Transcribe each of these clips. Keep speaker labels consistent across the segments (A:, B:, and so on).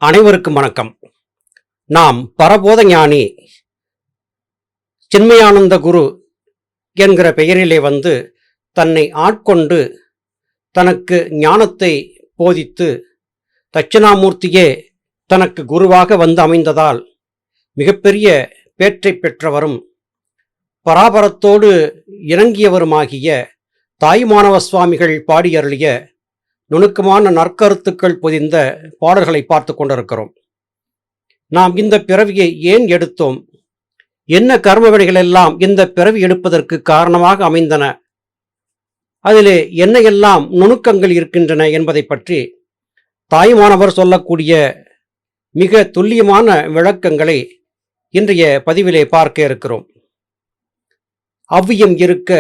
A: அனைவருக்கும் வணக்கம். நாம் பரபோத ஞானி சின்மயானந்த குரு என்கிற பெயரிலே வந்து தன்னை ஆட்கொண்டு தனக்கு ஞானத்தை போதித்து தட்சிணாமூர்த்தியே தனக்கு குருவாக வந்து அமைந்ததால் மிகப்பெரிய பேற்றை பெற்றவரும் பராபரத்தோடு இறங்கியவருமாகிய தாயுமானவ சுவாமிகள் பாடியருளிய நுணுக்கமான நற்கருத்துக்கள் பொதிந்த பாடல்களை பார்த்து கொண்டிருக்கிறோம். நாம் இந்த பிறவியை ஏன் எடுத்தோம், என்ன கர்மவினைகள் எல்லாம் இந்த பிறவி எடுப்பதற்கு காரணமாக அமைந்தன, அதிலே என்னையெல்லாம் நுணுக்கங்கள் இருக்கின்றன என்பதை பற்றி தாயுமானவர் சொல்லக்கூடிய மிக துல்லியமான விளக்கங்களை இன்றைய பதிவிலே பார்க்க இருக்கிறோம். அவ்வியம் இருக்க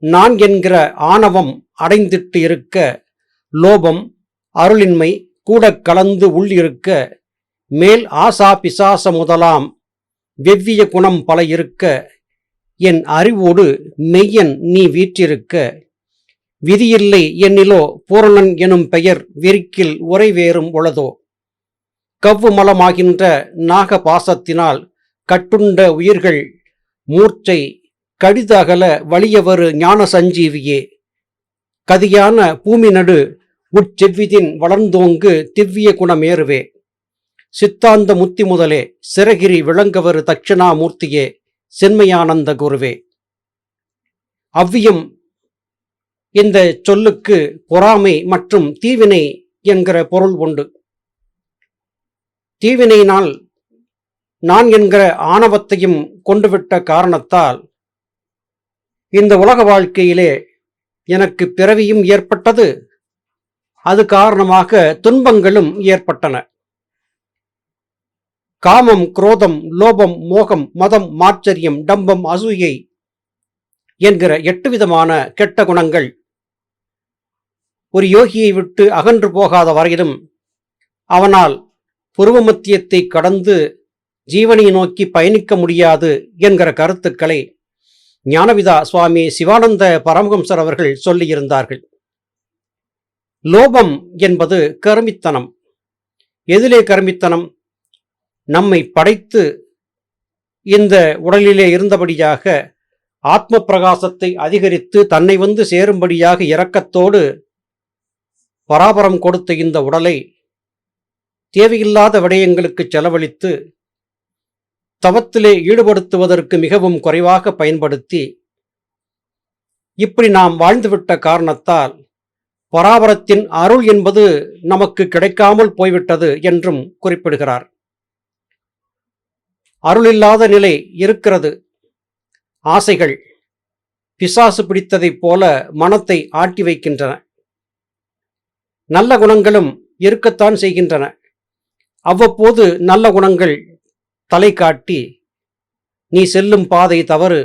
A: நான் என்கிற ஆணவம் அடைந்திட்டு இருக்க, லோபம் அருளின்மை கூட கலந்து உள்ளிருக்க, மேல் ஆசா பிசாச முதலாம் வெவ்விய குணம் பல இருக்க, என் அறிவோடு மெய்யன் நீ வீற்றிருக்க, விதியில்லை என்னிலோ பூரணன் எனும் பெயர் வெறிக்கில் உறைவேறும் உளதோ, கவ்வு மலமாகின்ற நாக பாசத்தினால் கட்டுண்ட உயிர்கள் மூர்ச்சை கடிதகல வலியவரு ஞான சஞ்சீவியே, கதியான பூமி நடு உட்செவ்விதின் வளர்ந்தோங்கு திவ்விய குணமேறுவே, சித்தாந்த முத்தி முதலே சிறகிரி விளங்கவரு தட்சிணாமூர்த்தியே சின்மயானந்த குருவே. அவ்வியம் இந்த சொல்லுக்கு பொறாமை மற்றும் தீவினை என்கிற பொருள் உண்டு. தீவினையினால் நான் என்கிற ஆணவத்தையும் கொண்டுவிட்ட காரணத்தால் இந்த உலக வாழ்க்கையிலே எனக்கு பிறவியும் ஏற்பட்டது, அது காரணமாக துன்பங்களும் ஏற்பட்டன. காமம், குரோதம், லோபம், மோகம், மதம், மாச்சரியம், டம்பம், அசூயை என்கிற 8 விதமான கெட்ட குணங்கள் ஒரு யோகியை விட்டு அகன்று போகாத வரையிலும் அவனால் புருவமத்தியத்தை கடந்து ஜீவனை நோக்கி பயணிக்க முடியாது என்கிற கருத்துக்களை ஞானவிதா சுவாமி சிவானந்த பரமஹம்சர் அவர்கள் சொல்லியிருந்தார்கள். லோபம் என்பது கருமித்தனம். எதிலே கருமித்தனம்? நம்மை படைத்து இந்த உடலிலே இருந்தபடியாக ஆத்ம பிரகாசத்தை அதிகரித்து தன்னை வந்து சேரும்படியாக இரக்கத்தோடு பராபரம் கொடுத்த இந்த உடலை தேவையில்லாத விடயங்களுக்கு செலவழித்து தவத்திலே ஈடுபடுத்துவதற்கு மிகவும் குறைவாக பயன்படுத்தி இப்படி நாம் வாழ்ந்துவிட்ட காரணத்தால் பராபரத்தின் அருள் என்பது நமக்கு கிடைக்காமல் போய்விட்டது என்றும் குறிப்பிடுகிறார். அருளில்லாத நிலை இருக்கிறது. ஆசைகள் பிசாசு பிடித்ததைப் போல மனத்தை ஆட்டி வைக்கின்றன. நல்ல குணங்களும் இருக்கத்தான் செய்கின்றன. அவ்வப்போது நல்ல குணங்கள் தலை காட்டி நீ செல்லும் பாதை தவறு,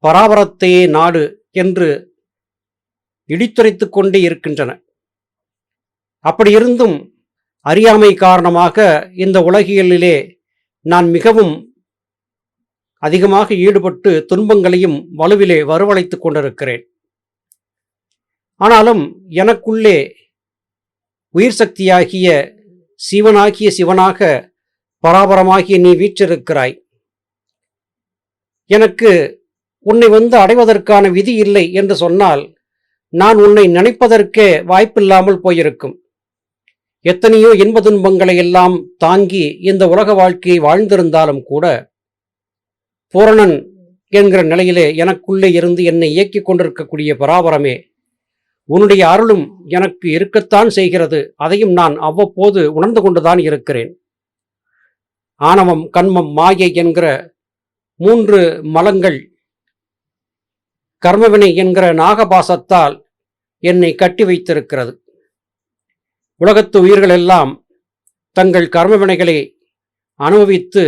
A: பராபரத்தையே நாடு என்று இடித்துரைத்துக் கொண்டே இருக்கின்றன. அப்படியிருந்தும் அறியாமை காரணமாக இந்த உலகியலிலே நான் மிகவும் அதிகமாக ஈடுபட்டு துன்பங்களையும் வலுவிலே வரவழைத்துக் கொண்டிருக்கிறேன். ஆனாலும் எனக்குள்ளே உயிர் சக்தியாகிய சிவனாகிய சிவனாக பராபரமாகிய நீ வீற்றிருக்கிறாய். எனக்கு உன்னை வந்து அடைவதற்கான விதி இல்லை என்று சொன்னால் நான் உன்னை நினைப்பதற்கே வாய்ப்பில்லாமல் போயிருக்கும். எத்தனையோ இன்ப துன்பங்களை எல்லாம் தாங்கி இந்த உலக வாழ்க்கையை வாழ்ந்திருந்தாலும் கூட பூரணன் என்கிற நிலையிலே எனக்குள்ளே இருந்து என்னை இயக்கிக் கொண்டிருக்கக்கூடிய பராபரமே, உன்னுடைய அருளும் எனக்கு இருக்கத்தான் செய்கிறது. அதையும் நான் அவ்வப்போது உணர்ந்து கொண்டுதான் இருக்கிறேன். ஆணவம், கண்மம், மாயை என்கிற 3 மலங்கள் கர்மவினை என்கிற நாகபாசத்தால் என்னை கட்டி வைத்திருக்கிறது. உலகத்து உயிர்கள் எல்லாம் தங்கள் கர்மவினைகளை அனுபவித்து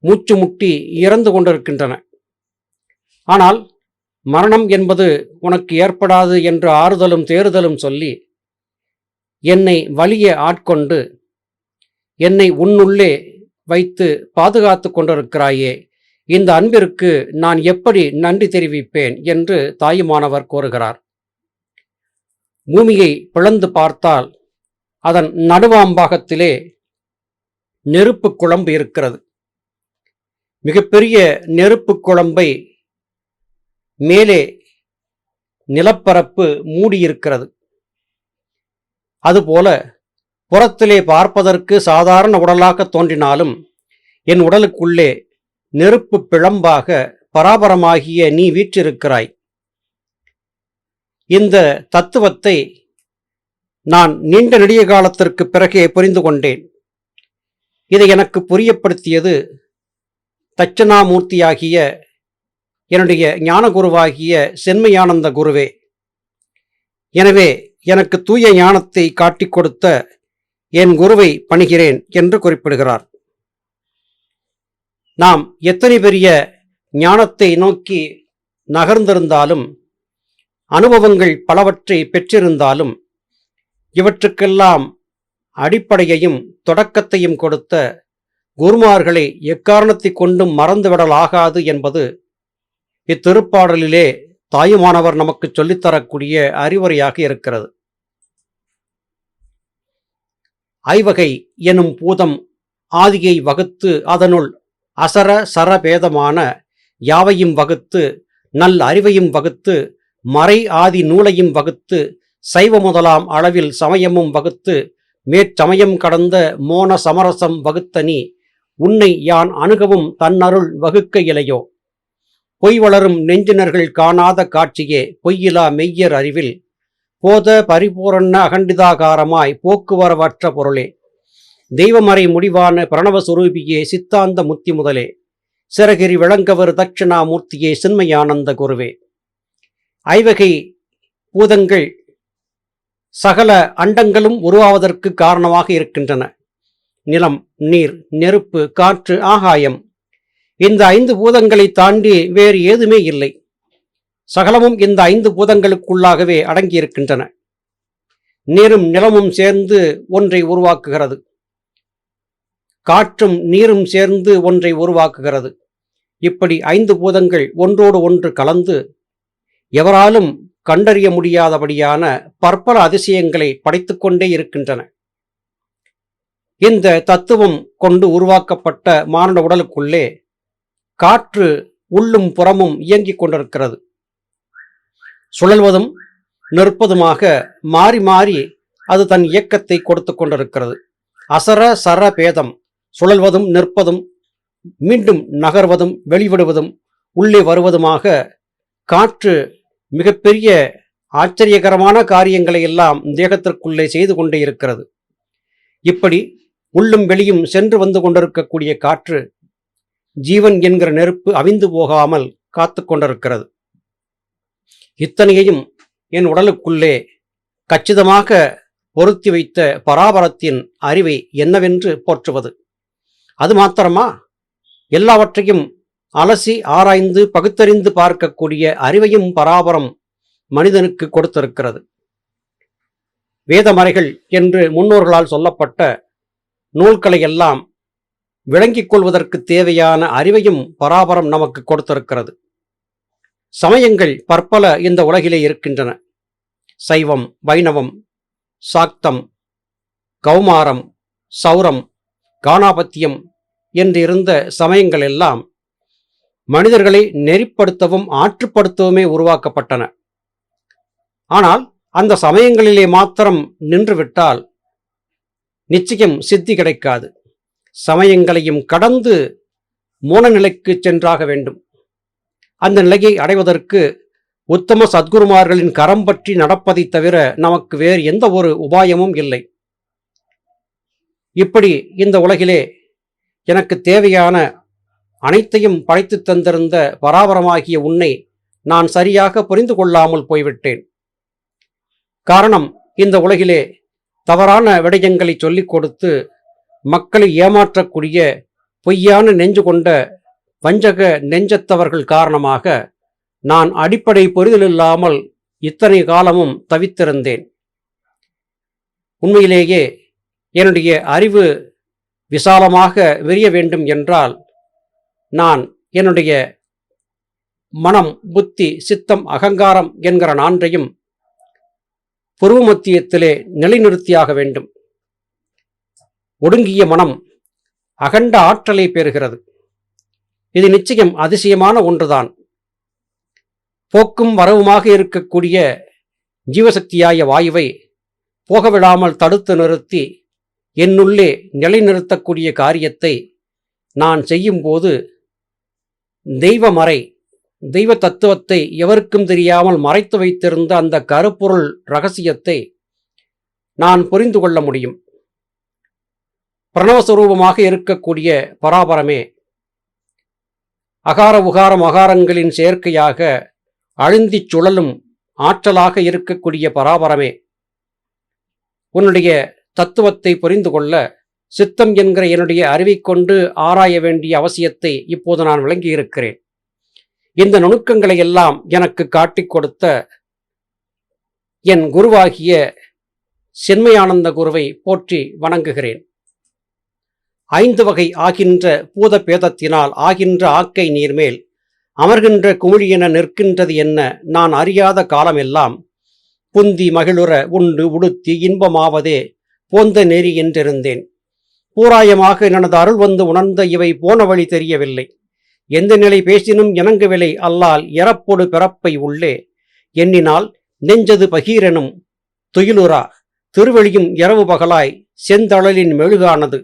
A: மூச்சு முட்டி இறந்து கொண்டிருக்கின்றன. ஆனால் மரணம் என்பது உனக்கு ஏற்படாது என்று ஆறுதலும் தேறுதலும் சொல்லி என்னை வலிய ஆட்கொண்டு என்னை உன்னுள்ளே வைத்து பாதுகாத்து கொண்டிருக்கிறாயே, இந்த அன்பிற்கு நான் எப்படி நன்றி தெரிவிப்பேன் என்று தாயுமானவர் கோருகிறார். பூமியை பிளந்து பார்த்தால் அதன் நடுவாம்பாகத்திலே நெருப்பு குழம்பு இருக்கிறது. மிகப்பெரிய நெருப்பு குழம்பை மேலே நிலப்பரப்பு மூடியிருக்கிறது. அதுபோல புறத்திலே பார்ப்பதற்கு சாதாரண உடலாக தோன்றினாலும் என் உடலுக்குள்ளே நெருப்பு பிழம்பாக பராபரமாகிய நீ வீற்றிருக்கிறாய். இந்த தத்துவத்தை நான் நீண்ட நெடிய காலத்திற்கு பிறகே புரிந்து கொண்டேன். இதை எனக்கு புரியப்படுத்தியது தட்சணாமூர்த்தியாகிய என்னுடைய ஞானகுருவாகிய சென்மயானந்த குருவே. எனவே எனக்கு தூய ஞானத்தை காட்டிக் கொடுத்த என் குருவை பணிகிறேன் என்று குறிப்பிடுகிறார். நாம் எத்தனை பெரிய ஞானத்தை நோக்கி நகர்ந்திருந்தாலும், அனுபவங்கள் பலவற்றை பெற்றிருந்தாலும், இவற்றுக்கெல்லாம் அடிப்படையையும் தொடக்கத்தையும் கொடுத்த குருமார்களை எக்காரணத்தை கொண்டும் மறந்துவிடலாகாது என்பது இத்திருப்பாடலிலே தாயுமானவர் நமக்கு சொல்லித்தரக்கூடிய அறிவுரையாக இருக்கிறது. ஐவகை எனும் பூதம் ஆதியை வகுத்து அதனுள் அசர சரபேதமான யாவையும் வகுத்து நல் அறிவையும் வகுத்து மறை ஆதி நூலையும் வகுத்து சைவ முதலாம் அளவில் சமயமும் வகுத்து மேற்சமயம் கடந்த மோன சமரசம் வகுத்தனி உன்னை யான் அணுகவும் தன்னருள் வகுக்க இலையோ. பொய் வளரும் நெஞ்சினர்கள் காணாத காட்சியே பொய்யிலா மெய்யர் அறிவில் போத பரிபூரண அகண்டிதாகாரமாய் போக்குவரவற்ற பொருளே. தெய்வமறை முடிவான பிரணவஸ்வரூபியே சித்தாந்த முத்தி முதலே சிறகிரி விளங்கவர் தட்சிணாமூர்த்தியே சின்மயானந்த குருவே. ஐவகை பூதங்கள் சகல அண்டங்களும் உருவாவதற்கு காரணமாக இருக்கின்றன. நிலம், நீர், நெருப்பு, காற்று, ஆகாயம். இந்த 5 பூதங்களை தாண்டி வேறு ஏதுமே இல்லை. சகலமும் இந்த 5 பூதங்களுக்குள்ளாகவே அடங்கியிருக்கின்றன. நீரும் நிலமும் சேர்ந்து ஒன்றை உருவாக்குகிறது. காற்றும் நீரும் சேர்ந்து ஒன்றை உருவாக்குகிறது. இப்படி 5 பூதங்கள் ஒன்றோடு ஒன்று கலந்து எவராலும் கண்டறிய முடியாதபடியான பற்பல அதிசயங்களை படைத்துக்கொண்டே இருக்கின்றன. இந்த தத்துவம் கொண்டு உருவாக்கப்பட்ட மானுட உடலுக்குள்ளே காற்று உள்ளும் புறமும் இயங்கிக் கொண்டிருக்கிறது. சுழல்வதும் நிற்பதுமாக மாறி மாறி அது தன் இயக்கத்தை கொடுத்து கொண்டிருக்கிறது. அசர சர பேதம், சுழல்வதும் நிற்பதும் மீண்டும் நகர்வதும் வெளிவிடுவதும் உள்ளே வருவதுமாக காற்று மிகப்பெரிய ஆச்சரியகரமான காரியங்களை எல்லாம் தேகத்திற்குள்ளே செய்து கொண்டே இருக்கிறது. இப்படி உள்ளும் வெளியும் சென்று வந்து கொண்டிருக்கக்கூடிய காற்று ஜீவன் என்கிற நெருப்பு அவிந்து போகாமல் காத்து கொண்டிருக்கிறது. இத்தனையையும் என் உடலுக்குள்ளே கச்சிதமாக பொருத்தி வைத்த பராபரத்தின் அறிவை என்னவென்று போற்றுவது. அது மாத்திரமா, எல்லாவற்றையும் அலசி ஆராய்ந்து பகுத்தறிந்து பார்க்கக்கூடிய அறிவையும் பராபரம் மனிதனுக்கு கொடுத்திருக்கிறது. வேதமறைகள் என்று முன்னோர்களால் சொல்லப்பட்ட நூல்களை எல்லாம் விளங்கிக் கொள்வதற்கு தேவையான அறிவையும் பராபரம் நமக்கு கொடுத்திருக்கிறது. சமயங்கள் பற்பல இந்த உலகிலே இருக்கின்றன. சைவம், வைணவம், சாக்தம், கௌமாரம், சௌரம், கானாபத்தியம் என்று இருந்த சமயங்கள் எல்லாம் மனிதர்களை நெறிப்படுத்தவும் ஆற்றுப்படுத்தவுமே உருவாக்கப்பட்டன. ஆனால் அந்த சமயங்களிலே மாத்திரம் நின்றுவிட்டால் நிச்சயம் சித்தி கிடைக்காது. சமயங்களையும் கடந்து மோனநிலைக்கு சென்றாக வேண்டும். அந்த நிலையை அடைவதற்கு உத்தம சத்குருமார்களின் கரம் பற்றி நடப்பதை தவிர நமக்கு வேறு எந்த ஒரு உபாயமும் இல்லை. இப்படி இந்த உலகிலே எனக்கு தேவையான அனைத்தையும் படைத்து தந்திருந்த பராபரமாகிய உன்னை நான் சரியாக புரிந்து கொள்ளாமல் போய்விட்டேன். காரணம், இந்த உலகிலே தவறான விடயங்களை சொல்லிக் கொடுத்து மக்களை ஏமாற்றக்கூடிய பொய்யான நெஞ்சு கொண்ட வஞ்சக நெஞ்சத்தவர்கள் காரணமாக நான் அடிப்படை புரிதலில்லாமல் இத்தனை காலமும் தவித்திருந்தேன். உண்மையிலேயே என்னுடைய அறிவு விசாலமாக விரிய வேண்டும் என்றால் நான் என்னுடைய மனம், புத்தி, சித்தம், அகங்காரம் என்கிற நான்கையும் புருவ மத்தியத்திலே நிலைநிறுத்தியாக வேண்டும். ஒடுங்கிய மனம் அகண்ட ஆற்றலை பெறுகிறது. இது நிச்சயம் அதிசயமான ஒன்றுதான். போக்கும் வரவுமாக இருக்கக்கூடிய ஜீவசக்தியாய வாயுவை போகவிடாமல் தடுத்து நிறுத்தி என்னுள்ளே நிலைநிறுத்தக்கூடிய காரியத்தை நான் செய்யும்போது தெய்வமறை, தெய்வ தத்துவத்தை எவருக்கும் தெரியாமல் மறைத்து வைத்திருந்த அந்த கருப்பொருள் ரகசியத்தை நான் புரிந்து கொள்ள முடியும். பிரணவஸ்வரூபமாக இருக்கக்கூடிய பராபரமே, அகார உகார மகாரங்களின் சேர்க்கையாக அழுந்திச் சுழலும் ஆற்றலாக இருக்கக்கூடிய பராபரமே, உன்னுடைய தத்துவத்தை புரிந்து கொள்ள சித்தம் என்கிற என்னுடைய அறிவைக் கொண்டு ஆராய வேண்டிய அவசியத்தை இப்போது நான் விளங்கியிருக்கிறேன். இந்த நுணுக்கங்களை எல்லாம் எனக்கு காட்டிக் கொடுத்த என் குருவாகிய சென்மயானந்த குருவை போற்றி வணங்குகிறேன். 5 வகை ஆகின்ற பூத பேதத்தினால் ஆகின்ற ஆக்கை நீர்மேல் அமர்கின்ற குமிழியென நிற்கின்றது என்ன நான் அறியாத காலமெல்லாம் புந்தி மகிழுற உண்டு உடுத்தி இன்பமாவதே போந்த நெறி என்றிருந்தேன். பூராயமாக எனது அருள் வந்து உணர்ந்த இவை போன வழி தெரியவில்லை. எந்த நிலை பேசினும் இணங்குவிலை அல்லால் இறப்பொடு பிறப்பை உள்ளே எண்ணினால் நெஞ்சது பகீரெனும் துயிலுரா திருவெளியும் இரவு பகலாய் செந்தழலின் மெழுகானது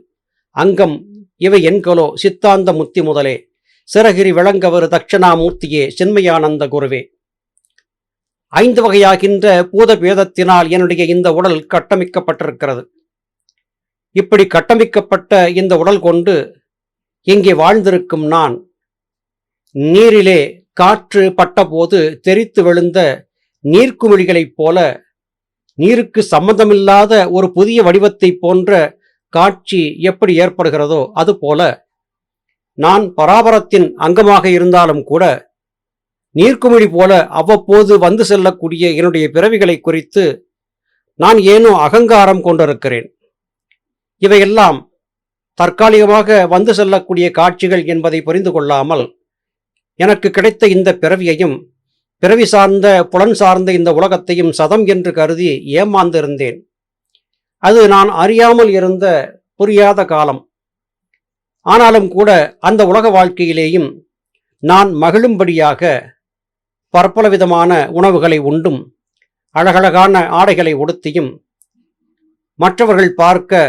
A: அங்கம் இவை என்கொலோ சித்தாந்த முத்தி முதலே சிறகிரி விளங்கவரு தட்சணாமூர்த்தியே சென்மயானந்த குருவே. 5 வகையாகின்ற பூத பேதத்தினால் என்னுடைய இந்த உடல் கட்டமைக்கப்பட்டிருக்கிறது. இப்படி கட்டமைக்கப்பட்ட இந்த உடல் கொண்டு இங்கே வாழ்ந்திருக்கும் நான் நீரிலே காற்று பட்டபோது தெரித்து விழுந்த நீர்க்குமிழிகளைப் போல, நீருக்கு சம்பந்தமில்லாத ஒரு புதிய வடிவத்தை போன்ற காட்சி எப்படி ஏற்படுகிறதோ அதுபோல நான் பராபரத்தின் அங்கமாக இருந்தாலும் கூட நீர்க்குமிழி போல அவ்வப்போது வந்து செல்லக்கூடிய என்னுடைய பிறவிகளை குறித்து நான் ஏனோ அகங்காரம் கொண்டிருக்கிறேன். இவையெல்லாம் தற்காலிகமாக வந்து செல்லக்கூடிய காட்சிகள் என்பதை புரிந்து கொள்ளாமல் எனக்கு கிடைத்த இந்த பிறவியையும் பிறவி சார்ந்த புலன் சார்ந்த இந்த உலகத்தையும் சதம் என்று கருதி ஏமாந்திருந்தேன். அது நான் அறியாமல் இருந்த புரியாத காலம். ஆனாலும் கூட அந்த உலக வாழ்க்கையிலேயும் நான் மகிழும்படியாக பற்பல விதமான உணவுகளை உண்டும் அழகழகான ஆடைகளை உடுத்தியும் மற்றவர்கள் பார்க்க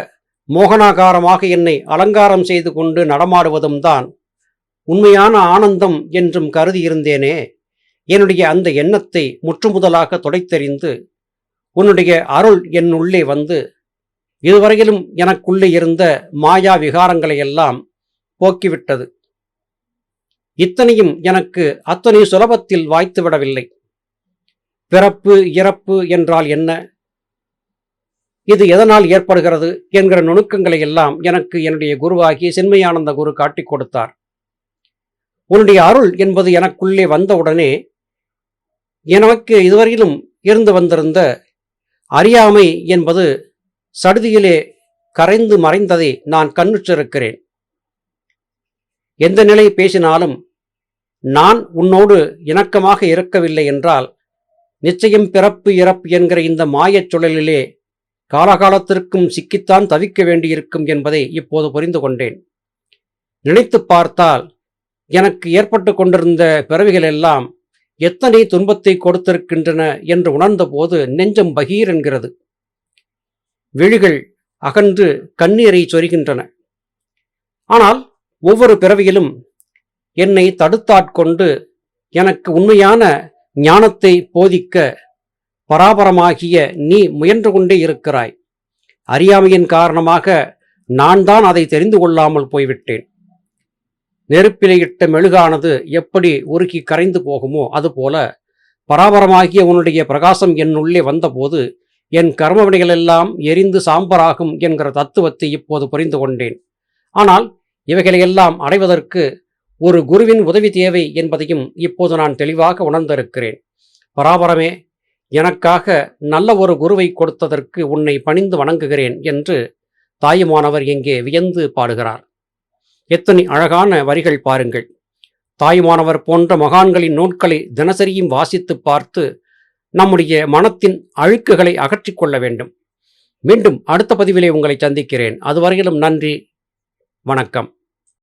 A: மோகனாகாரமாக என்னை அலங்காரம் செய்து கொண்டு நடமாடுவதும் தான் உண்மையான ஆனந்தம் என்றும் கருதியிருந்தேனே. என்னுடைய அந்த எண்ணத்தை முற்றுமுதலாக துடைத்தெறிந்து உன்னுடைய அருள் என்னுள்ளே வந்து இதுவரையிலும் எனக்குள்ளே இருந்த மாயா விகாரங்களை எல்லாம் போக்கிவிட்டது. இத்தனையும் எனக்கு அத்தனை சுலபத்தில் வாய்த்துவிடவில்லை. பிறப்பு இறப்பு என்றால் என்ன, இது எதனால் ஏற்படுகிறது என்கிற நுணுக்கங்களை எல்லாம் எனக்கு என்னுடைய குருவாகிய சென்மயானந்த குரு காட்டிக் கொடுத்தார். உன்னுடைய அருள் என்பது எனக்குள்ளே வந்தவுடனே எனக்கு இதுவரையிலும் இருந்து வந்திருந்த அறியாமை என்பது சடுதியிலே கரைந்து மறைந்ததை நான் கண்ணுற்றிருக்கிறேன். எந்த நிலை பேசினாலும் நான் உன்னோடு இணக்கமாக இருக்கவில்லை என்றால் நிச்சயம் பிறப்பு இறப்பு என்கிற இந்த மாயச் சுழலிலே காலகாலத்திற்கும் சிக்கித்தான் தவிக்க வேண்டியிருக்கும் என்பதை இப்போது புரிந்து கொண்டேன். நினைத்து பார்த்தால் எனக்கு ஏற்பட்டு கொண்டிருந்த பிறவிகள் எல்லாம் எத்தனை துன்பத்தை கொடுத்திருக்கின்றன என்று உணர்ந்தபோது நெஞ்சம் பகீர் என்கிறது. விழிகள் அகன்று கண்ணீரை சொரிகின்றன. ஆனால் ஒவ்வொரு பிறவியிலும் என்னை தடுத்தாட்கொண்டு எனக்கு உண்மையான ஞானத்தை போதிக்க பராபரமாகிய நீ முயன்று கொண்டே இருக்கிறாய். அறியாமையின் காரணமாக நான் தான் அதை தெரிந்து கொள்ளாமல் போய்விட்டேன். நெருப்பிலே இட்ட மெழுகானது எப்படி உருகி கரைந்து போகுமோ அதுபோல பராபரமாகிய உன்னுடைய பிரகாசம் என்னுள்ளே வந்தபோது என் கர்மவினைகளெல்லாம் எரிந்து சாம்பராகும் என்கிற தத்துவத்தை இப்போது புரிந்து கொண்டேன். ஆனால் இவைகளையெல்லாம் அடைவதற்கு ஒரு குருவின் உதவி தேவை என்பதையும் இப்போது நான் தெளிவாக உணர்ந்திருக்கிறேன். பராபரமே, எனக்காக நல்ல ஒரு குருவை கொடுத்ததற்கு உன்னை பணிந்து வணங்குகிறேன் என்று தாயுமானவர் எங்கே வியந்து பாடுகிறார். எத்தனை அழகான வரிகள் பாருங்கள். தாயுமானவர் போன்ற மகான்களின் நூல்களை தினசரியும் வாசித்து பார்த்து நம்முடைய மனத்தின் அழுக்குகளை அகற்றிக்கொள்ள வேண்டும். மீண்டும் அடுத்த பதிவிலே உங்களை சந்திக்கிறேன். அதுவரையிலும் நன்றி, வணக்கம்.